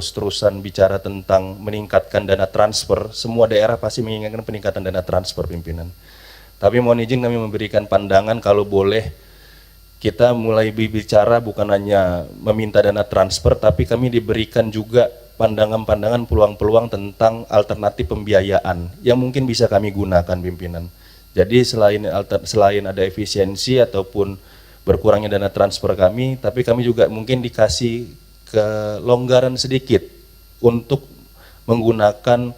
terus-terusan bicara tentang meningkatkan dana transfer, semua daerah pasti menginginkan peningkatan dana transfer pimpinan. Tapi mohon izin kami memberikan pandangan kalau boleh kita mulai bicara bukan hanya meminta dana transfer, tapi kami diberikan juga pandangan-pandangan peluang-peluang tentang alternatif pembiayaan yang mungkin bisa kami gunakan pimpinan. Jadi selain ada efisiensi ataupun berkurangnya dana transfer kami, tapi kami juga mungkin dikasih kelonggaran sedikit untuk menggunakan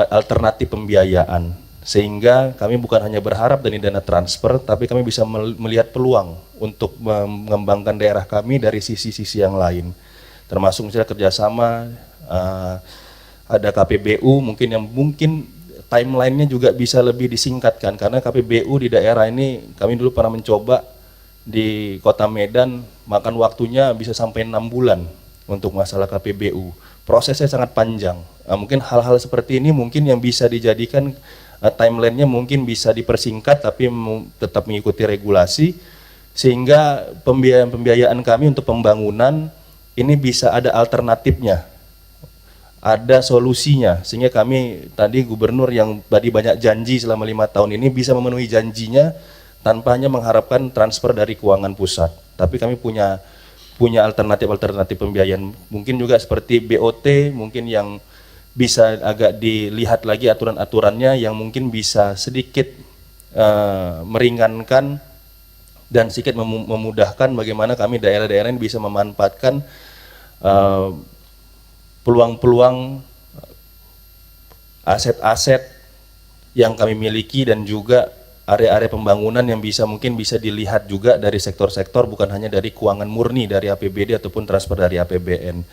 alternatif pembiayaan, sehingga kami bukan hanya berharap dari dana transfer, tapi kami bisa melihat peluang untuk mengembangkan daerah kami dari sisi-sisi yang lain, termasuk misalnya kerjasama, ada KPBU mungkin timelinenya juga bisa lebih disingkatkan, karena KPBU di daerah ini kami dulu pernah mencoba di Kota Medan, makan waktunya bisa sampai 6 bulan untuk masalah KPBU. Prosesnya sangat panjang. Mungkin hal-hal seperti ini mungkin yang bisa dijadikan timelinenya mungkin bisa dipersingkat, tapi tetap mengikuti regulasi, sehingga pembiayaan kami untuk pembangunan ini bisa ada alternatifnya, ada solusinya, sehingga kami tadi gubernur yang tadi banyak janji selama 5 tahun ini bisa memenuhi janjinya tanpa hanya mengharapkan transfer dari keuangan pusat. Tapi kami punya alternatif pembiayaan, mungkin juga seperti BOT, mungkin yang bisa agak dilihat lagi aturan-aturannya yang mungkin bisa sedikit meringankan dan sedikit memudahkan bagaimana kami daerah-daerah ini bisa memanfaatkan peluang-peluang aset-aset yang kami miliki, dan juga area-area pembangunan yang mungkin bisa dilihat juga dari sektor-sektor, bukan hanya dari keuangan murni dari APBD ataupun transfer dari APBN.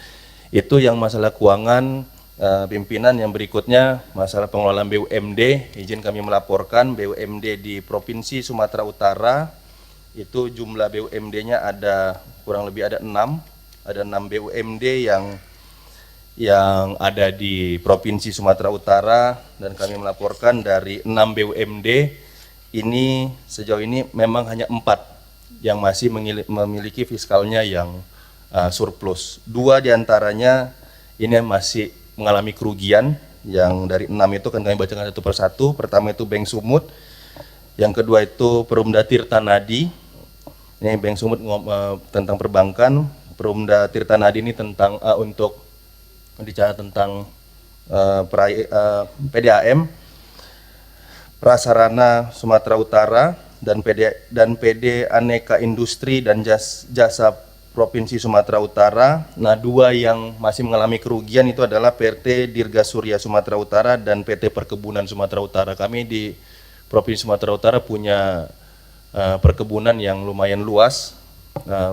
Itu yang masalah keuangan. Pimpinan yang berikutnya masalah pengelolaan BUMD, izin kami melaporkan BUMD di Provinsi Sumatera Utara itu jumlah BUMD-nya ada kurang lebih ada 6 BUMD yang ada di Provinsi Sumatera Utara, dan kami melaporkan dari 6 BUMD ini sejauh ini memang hanya 4 yang masih memiliki fiskalnya yang surplus. 2 diantaranya ini masih mengalami kerugian, yang dari 6 itu kan kami bacakan satu persatu. Pertama itu Bank Sumut, yang kedua itu Perumda Tirta Nadi. Ini Bank Sumut tentang perbankan, Perumda Tirta Nadi ini tentang untuk bicara tentang PDAM, Prasarana Sumatera Utara, dan PD Aneka Industri dan Jasa Provinsi Sumatera Utara. Nah, 2 yang masih mengalami kerugian itu adalah PT Dirga Surya Sumatera Utara dan PT Perkebunan Sumatera Utara. Kami di Provinsi Sumatera Utara punya perkebunan yang lumayan luas,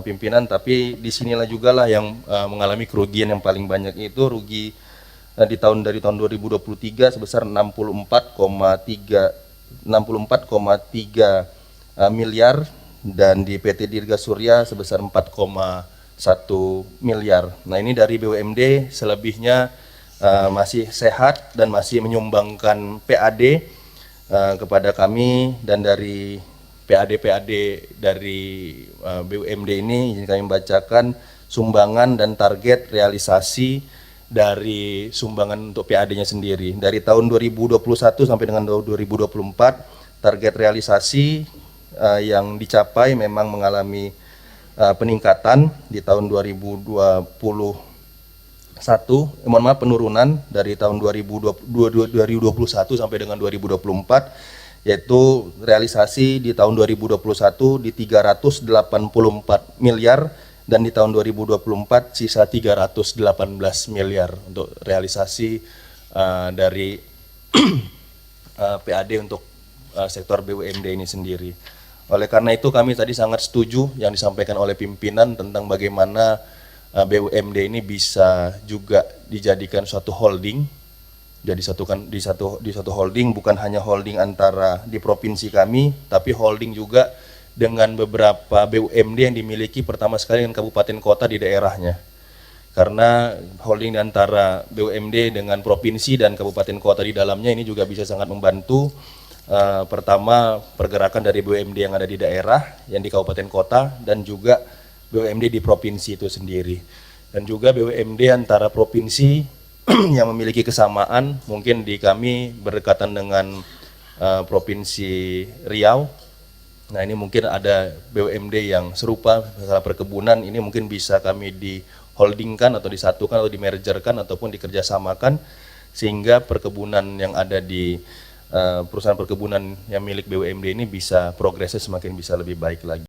pimpinan, tapi disinilah juga lah yang mengalami kerugian yang paling banyak, itu rugi dari tahun 2023 sebesar 64,3 miliar, dan di PT Dirga Surya sebesar 4,1 miliar. Nah, ini dari BUMD, selebihnya masih sehat dan masih menyumbangkan PAD kepada kami, dan dari PAD dari BUMD ini kami bacakan sumbangan dan target realisasi dari sumbangan untuk PAD-nya sendiri. Dari tahun 2021 sampai dengan 2024, target realisasi yang dicapai memang mengalami peningkatan di tahun 2021, penurunan dari tahun 2021 sampai dengan 2024, yaitu realisasi di tahun 2021 di 384 miliar, dan di tahun 2024 sisa 318 miliar untuk realisasi dari PAD untuk sektor BUMD ini sendiri. Oleh karena itu kami tadi sangat setuju yang disampaikan oleh pimpinan tentang bagaimana BUMD ini bisa juga dijadikan suatu holding, jadi di satu holding, bukan hanya holding antara di provinsi kami, tapi holding juga dengan beberapa BUMD yang dimiliki pertama sekali dengan kabupaten kota di daerahnya. Karena holding antara BUMD dengan provinsi dan kabupaten kota di dalamnya ini juga bisa sangat membantu. Pertama, pergerakan dari BUMD yang ada di daerah, yang di kabupaten kota, dan juga BUMD di provinsi itu sendiri. dan juga BUMD antara provinsi yang memiliki kesamaan, mungkin di kami berdekatan dengan Provinsi Riau. Nah ini mungkin ada BUMD yang serupa, masalah perkebunan, ini mungkin bisa kami di holdingkan atau disatukan atau dimergerkan ataupun dikerjasamakan, sehingga perkebunan yang ada di perusahaan perkebunan yang milik BUMD ini bisa progresnya semakin bisa lebih baik lagi.